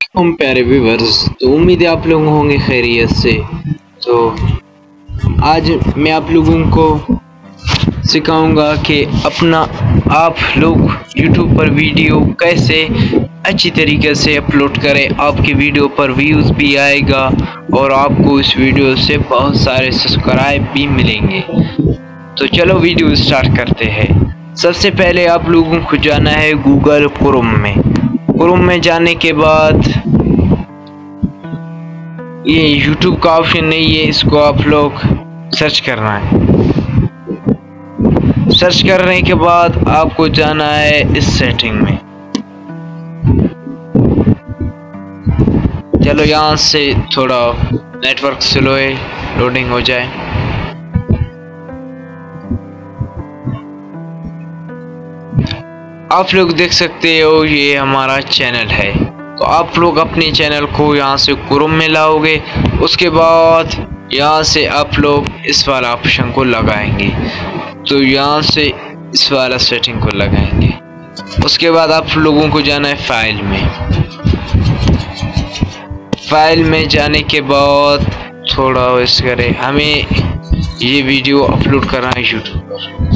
हम प्यारे व्यूअर्स, तो उम्मीद है आप लोग होंगे खैरियत से। तो आज मैं आप लोगों को सिखाऊंगा कि आप लोग YouTube पर वीडियो कैसे अच्छी तरीके से अपलोड करें। आपकी वीडियो पर व्यूज़ भी आएगा और आपको इस वीडियो से बहुत सारे सब्सक्राइब भी मिलेंगे। तो चलो वीडियो स्टार्ट करते हैं। सबसे पहले आप लोगों को जाना है गूगल क्रोम में। क्रोम में जाने के बाद ये YouTube का ऑप्शन नहीं है, इसको आप लोग सर्च करना है। सर्च करने के बाद आपको जाना है इस सेटिंग में। चलो यहाँ से थोड़ा नेटवर्क स्लो है, लोडिंग हो जाए। आप लोग देख सकते हो ये हमारा चैनल है। तो आप लोग अपने चैनल को यहाँ से क्रोम में लाओगे। उसके बाद यहाँ से आप लोग इस वाला ऑप्शन को लगाएंगे। तो यहाँ से इस वाला सेटिंग को लगाएंगे। उसके बाद आप लोगों को जाना है फाइल में। फाइल में जाने के बाद थोड़ा वेस्ट करें, हमें ये वीडियो अपलोड करना है यूट्यूब पर।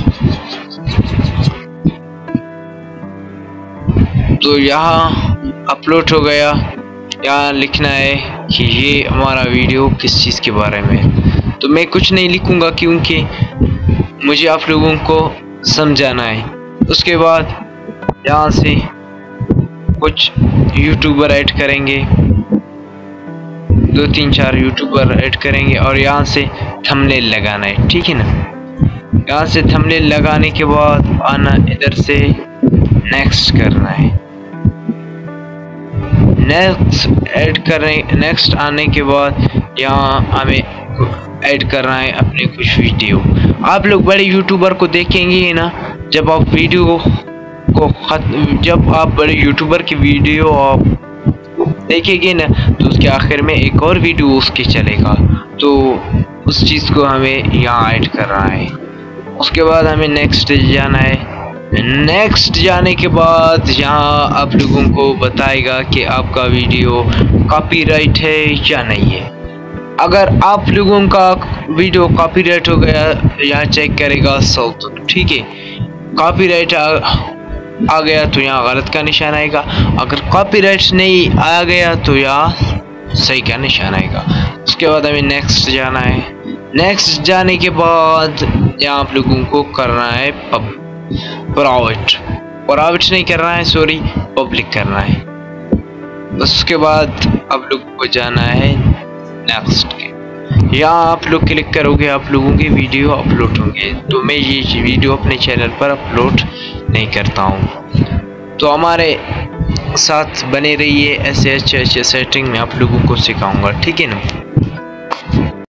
तो यहाँ अपलोड हो गया। यहाँ लिखना है कि ये हमारा वीडियो किस चीज़ के बारे में है। तो मैं कुछ नहीं लिखूंगा क्योंकि मुझे आप लोगों को समझाना है। उसके बाद यहाँ से कुछ यूट्यूबर ऐड करेंगे, 2-3-4 यूट्यूबर ऐड करेंगे और यहाँ से थंबनेल लगाना है, ठीक है ना। यहाँ से थंबनेल लगाने के बाद आना, इधर से नेक्स्ट करना है। नेक्स्ट आने के बाद यहाँ हमें ऐड करना है अपने कुछ वीडियो। आप लोग बड़े यूट्यूबर को देखेंगे ना, जब आप बड़े यूट्यूबर की वीडियो आप देखेंगे ना, तो उसके आखिर में एक और वीडियो उसके चलेगा। तो उस चीज़ को हमें यहाँ ऐड करना है। उसके बाद हमें नेक्स्ट जाना है। नेक्स्ट जाने के बाद यहाँ आप लोगों को बताएगा कि आपका वीडियो कॉपीराइट है या नहीं है। अगर आप लोगों का वीडियो कॉपीराइट हो गया, यहाँ चेक करेगा तो ठीक है। कॉपीराइट आ गया तो यहाँ गलत का निशान आएगा। अगर कॉपीराइट नहीं आ गया तो यहाँ सही का निशान आएगा। उसके बाद हमें नेक्स्ट जाना है। नेक्स्ट जाने के बाद यहाँ आप लोगों को करना है प्राइवेट नहीं करना है, सॉरी, पब्लिक करना है। उसके बाद आप लोगों को जाना है नेक्स्ट के। यहाँ आप लोग क्लिक करोगे, आप लोगों के वीडियो अपलोड होंगे। तो मैं ये वीडियो अपने चैनल पर अपलोड नहीं करता हूँ। तो हमारे साथ बने रहिए, ऐसे अच्छे सेटिंग में आप लोगों को सिखाऊंगा, ठीक है ना।